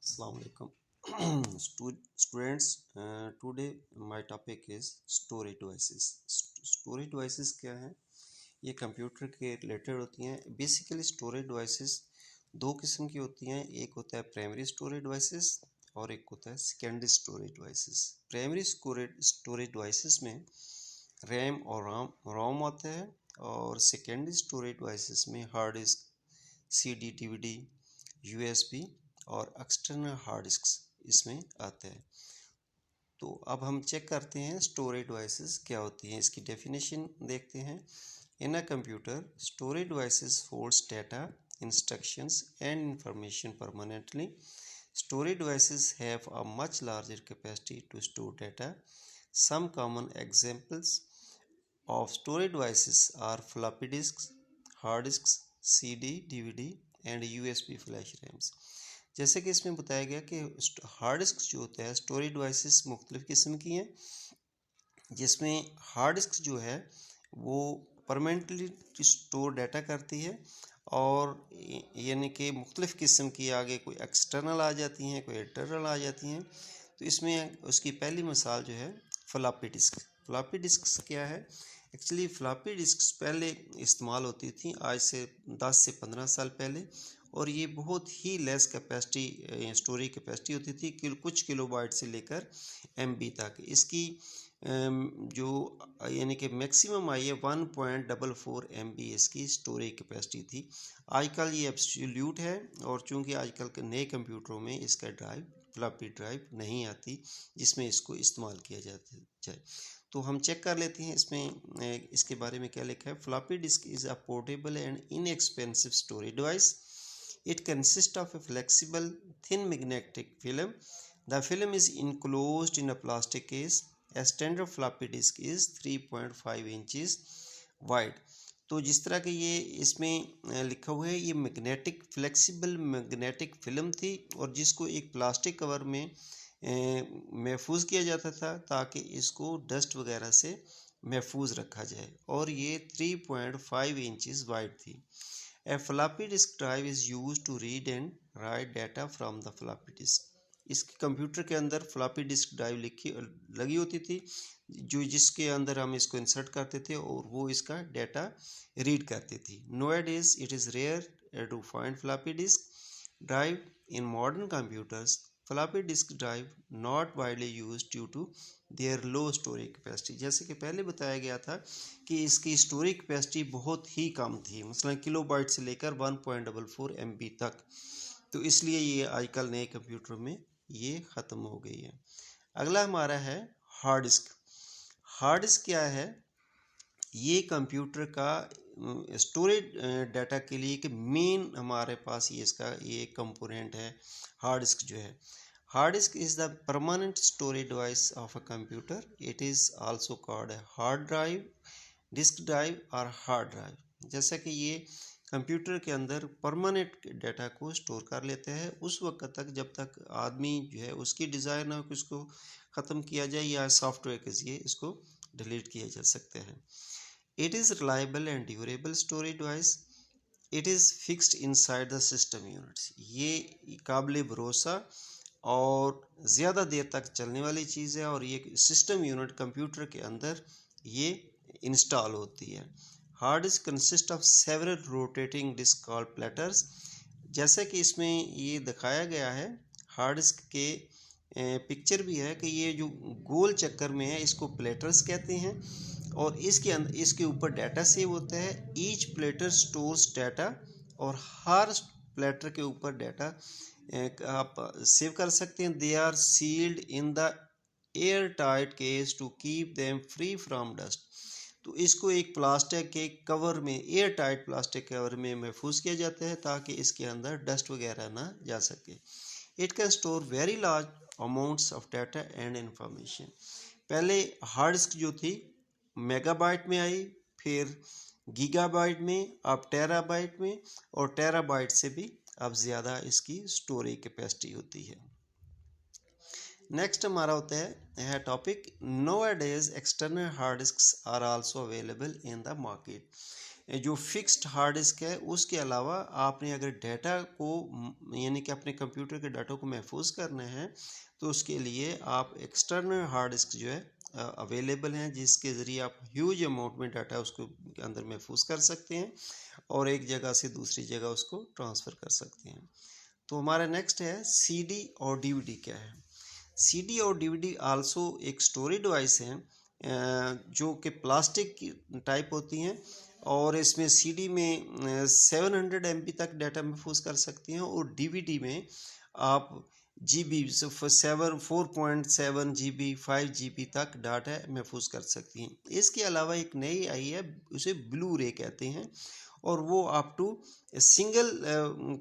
Assalamu alaikum. Students, today my topic is storage devices. Storage devices क्या हैं? ये computer के रिलेटेड होती हैं. बेसिकली स्टोरेज डिवाइसेस दो किस्म की होती हैं. एक होता है प्राइमरी स्टोरेज डिवाइसेस और एक होता है secondary storage devices. Primary storage devices में रैम और रोम आता है और सेकेंडरी स्टोरेज डिवाइसेस में hard disk, CD, DVD, USB और एक्सटर्नल हार्ड डिस्क इसमें आते हैं. तो अब हम चेक करते हैं स्टोरेज डिवाइसेस क्या होती हैं. इसकी डेफिनेशन देखते हैं. In a computer storage devices holds data, instructions and information permanently. Storage devices have a much larger capacity to store data. Some common examples of storage devices are floppy disks, hard disks, CD, DVD and USB flash RAMs. जैसे कि इसमें बताया गया कि hard disk जो होता है, storage devices मुख्तलिफ़ किस्म की हैं, जिसमें हार्ड डिस्क जो है वो परमानेंटली स्टोर डाटा करती है और यानी कि मुख्तलिफ़ किस्म की आगे कोई एक्सटर्नल आ जाती हैं, कोई इंटरनल आ जाती हैं. तो इसमें उसकी पहली मिसाल जो है फ्लॉपी डिस्क. फ्लॉपी डिस्क क्या है? एक्चुअली फ्लॉपी डिस्क पहले इस्तेमाल होती थी आज से 10 से 15 साल पहले, और ये बहुत ही लेस कैपेसिटी स्टोरेज कैपेसिटी होती थी कि कुछ किलोबाइट से लेकर एमबी तक. इसकी जो यानी कि मैक्सिमम आई है 1.44 MB इसकी स्टोरेज कैपेसिटी थी. आजकल ये एब्सोल्यूट है और चूंकि आजकल के नए कंप्यूटरों में इसका ड्राइव फ्लॉपी ड्राइव नहीं आती जिसमें इसको इस्तेमाल किया जाए. तो हम चेक कर लेते हैं इसमें इसके बारे में क्या लिखा है. Floppy disk is a portable and inexpensive storage device. It consists of a flexible, thin magnetic film. The film is enclosed in a plastic case. A standard floppy disk is 3.5 inches wide. तो जिस तरह के ये इसमें लिखा हुआ है, ये मैग्नेटिक फ्लेक्सिबल मैग्नेटिक फिल्म थी और जिसको एक प्लास्टिक कवर में महफूज किया जाता था ताकि इसको डस्ट वगैरह से महफूज रखा जाए, और ये 3.5 इंचज़ वाइड थी. A floppy disk drive is used to read and write data from the floppy disk. इसके कंप्यूटर के अंदर फ्लॉपी डिस्क ड्राइव लगी होती थी जो जिसके अंदर हम इसको इंसर्ट करते थे और वो इसका डाटा रीड करती थी. Nowadays it is rare to find floppy disk drive in modern computers. Floppy disk drive not widely used due to their low storage capacity. जैसे कि पहले बताया गया था कि इसकी स्टोरेज कैपेसिटी बहुत ही कम थी, मसलन किलोबाइट से लेकर 1.44 MB तक. तो इसलिए ये आजकल नए कंप्यूटर में ये ख़त्म हो गई है. अगला हमारा है हार्ड डिस्क. हार्ड डिस्क क्या है? ये कंप्यूटर का स्टोरेज डाटा के लिए एक मेन हमारे पास ये कंपोनेंट है. हार्ड डिस्क जो है, hard disk is the permanent storage device of a computer. It is also called a hard drive, disk drive or hard drive. जैसा कि ये कंप्यूटर के अंदर परमानेंट डाटा को स्टोर कर लेते हैं उस वक्त तक जब तक आदमी जो है उसकी डिज़ायर ना हो कि उसको ख़त्म किया जाए या सॉफ्टवेयर के ज़रिए इसको डिलीट किया जा सकता है. It is reliable and durable storage device. It is fixed inside the system units. ये काबिल भरोसा और ज़्यादा देर तक चलने वाली चीज़ है और ये सिस्टम यूनिट कंप्यूटर के अंदर ये इंस्टॉल होती है. Hard disk consist of several rotating disk called platters. जैसे कि इसमें ये दिखाया गया है, हार्ड डिस्क के पिक्चर भी है कि ये जो गोल चक्कर में है इसको प्लेटर्स कहते हैं और इसके अंदर इसके ऊपर डाटा सेव होता है. ईच प्लेटर स्टोर्स डाटा और हर प्लेटर के ऊपर डाटा आप सेव कर सकते हैं. They are sealed in the air tight case to keep them free from dust. तो इसको एक प्लास्टिक के कवर में, एयर टाइट प्लास्टिक कवर में महफूज किया जाता है ताकि इसके अंदर डस्ट वगैरह ना जा सके. It can store very large amounts of data and information. पहले हार्ड डिस्क जो थी मेगाबाइट में आई, फिर गीगाबाइट में, अब टेराबाइट में, और टेराबाइट से भी अब ज़्यादा इसकी स्टोरेज कैपेसिटी होती है. नेक्स्ट हमारा होता है topic nowadays external hard disk are also available in the market. जो फिक्स्ड हार्ड डिस्क है उसके अलावा आपने अगर डाटा को यानी कि अपने कंप्यूटर के डाटा को महफूज करना है तो उसके लिए आप एक्सटर्नल हार्ड डिस्क जो है अवेलेबल हैं, जिसके ज़रिए आप ह्यूज अमाउंट में डाटा उसको अंदर महफूज कर सकते हैं और एक जगह से दूसरी जगह उसको ट्रांसफ़र कर सकते हैं। तो हमारा नेक्स्ट है सीडी और डीवीडी क्या है। सीडी और डीवीडी आल्सो एक स्टोरेज डिवाइस है जो कि प्लास्टिक की टाइप होती हैं और इसमें सीडी में 700 MB तक डाटा महफूज कर सकती हैं और डीवीडी में आप GB 4.7 GB 5 GB तक डाटा महफूज कर सकती हैं। इसके अलावा एक नई आई है, उसे ब्लू रे कहते हैं और वो up to single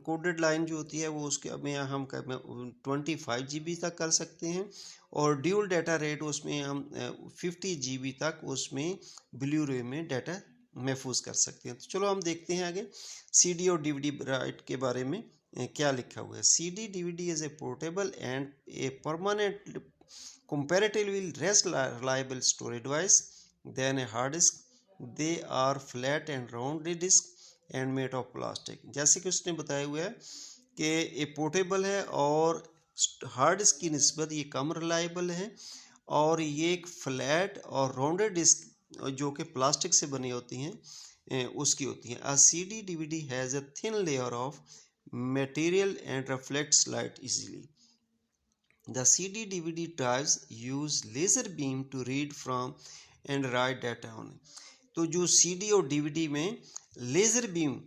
coded line जो होती है वो उसके में हम 25 GB तक कर सकते हैं और ड्यूल डाटा रेट उसमें हम 50 GB तक उसमें ब्लू रे में डाटा महफूज कर सकते हैं। तो चलो हम देखते हैं आगे सीडी और डीवीडी राइट के बारे में क्या लिखा हुआ है। CD DVD is a portable and a permanent comparatively less reliable storage device than a hard disk. They are flat and round disk and made of plastic. जैसे कि उसने बताया हुआ है कि ये पोर्टेबल है और हार्ड डिस्क की निस्बत ये कम रिलायबल है और ये एक फ्लैट और राउंडेड डिस्क जो कि प्लास्टिक से बनी होती हैं उसकी होती हैं। A CD DVD has a thin layer of material and reflects light easily. The CD DVD drives use laser beam to read from and write data on. तो जो CD और DVD में लेज़र बीम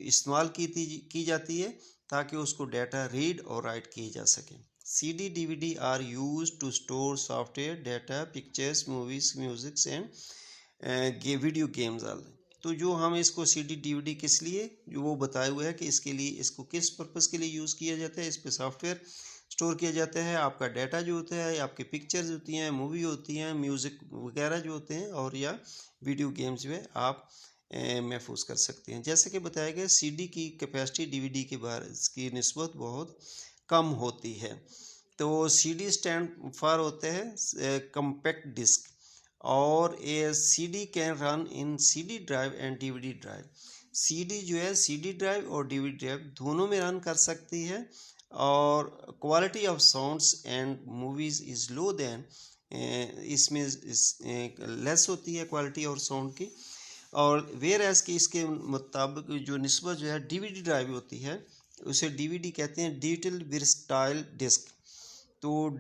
इस्तेमाल की जाती है ताकि उसको डाटा रीड और राइट किए जा सके। CD DVD are use to store software data pictures movies musics and video games all. तो जो हम इसको CD DVD किस लिए जो वो बताए हुए है कि इसके लिए इसको किस पर्पज़ के लिए यूज़ किया जाता है, इस पर सॉफ्टवेयर स्टोर किया जाता है, आपका डाटा जो होता है, आपकी पिक्चर्स होती हैं, मूवी होती हैं, म्यूज़िक वगैरह जो होते हैं और या वीडियो गेम्स जो है आप महफूज कर सकते हैं। जैसे कि बताया गया CD की कैपेसिटी DVD के बारे की निस्बत बहुत कम होती है। तो CD स्टैंड फॉर होते हैं कम्पैक्ट डिस्क और a CD can run in CD drive and DVD drive. CD जो है CD ड्राइव और DVD ड्राइव दोनों में रन कर सकती है और quality of sounds and movies is low then, इसमें लेस होती है क्वालिटी और साउंड की। और वेयर एज कि इसके मुताबिक जो निस्बत जो है DVD ड्राइव होती है उसे DVD कहते हैं, डिजिटल वर्सटाइल डिस्क। तो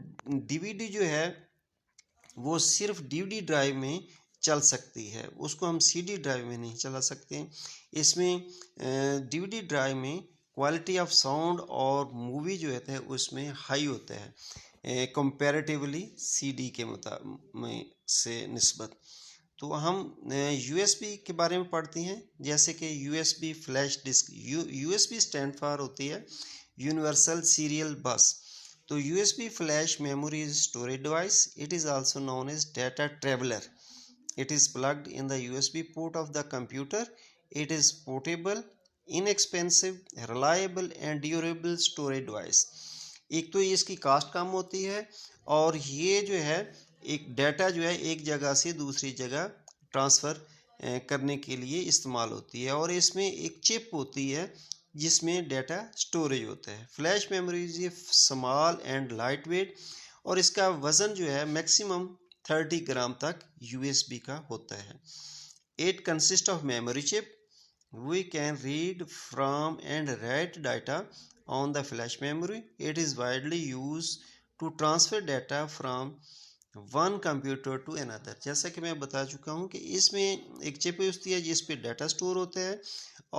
DVD जो है वो सिर्फ DVD ड्राइव में चल सकती है, उसको हम CD ड्राइव में नहीं चला सकते। इसमें DVD ड्राइव में क्वालिटी ऑफ साउंड और मूवी जो होता है उसमें हाई होता है कंपैरेटिवली CD के मुताबिक से निस्बत। तो हम USB के बारे में पढ़ते हैं, जैसे कि USB flash disk. USB stand for होती है यूनिवर्सल सीरियल बस। तो USB flash memory is storage device, it is also known as data traveller. It is plugged in the USB port of the computer. It is portable, inexpensive, reliable and durable storage device. एक तो इसकी cast कम होती है और ये जो है एक डाटा जो है एक जगह से दूसरी जगह ट्रांसफ़र करने के लिए इस्तेमाल होती है और इसमें एक चिप होती है जिसमें डाटा स्टोरेज होता है। फ्लैश मेमोरी ये स्मॉल एंड लाइट वेट और इसका वज़न जो है मैक्सिमम 30 ग्राम तक USB का होता है। It consist of memory chip. We can read from and write data on the flash memory. It is widely used to transfer data from one computer to another. जैसा कि मैं बता चुका हूँ कि इसमें एक चिप होती है जिस पे डाटा स्टोर होता है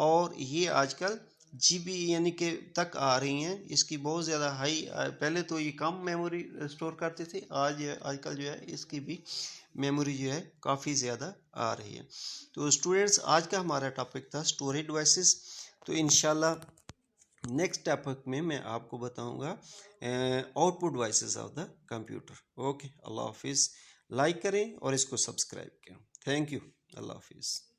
और ये आजकल GB यानी कि तक आ रही हैं। इसकी बहुत ज़्यादा हाई, पहले तो ये कम मेमोरी स्टोर करते थे, आजकल जो है इसकी भी मेमोरी जो है काफ़ी ज़्यादा आ रही है। तो स्टूडेंट्स आज का हमारा टॉपिक था स्टोरेज डिवाइसेस। तो इंशाल्लाह नेक्स्ट टॉपिक में मैं आपको बताऊंगा output devices of the computer. Okay, अल्लाह हाफिज़। लाइक करें और इसको सब्सक्राइब करें। थैंक यू, अल्लाह हाफिज़।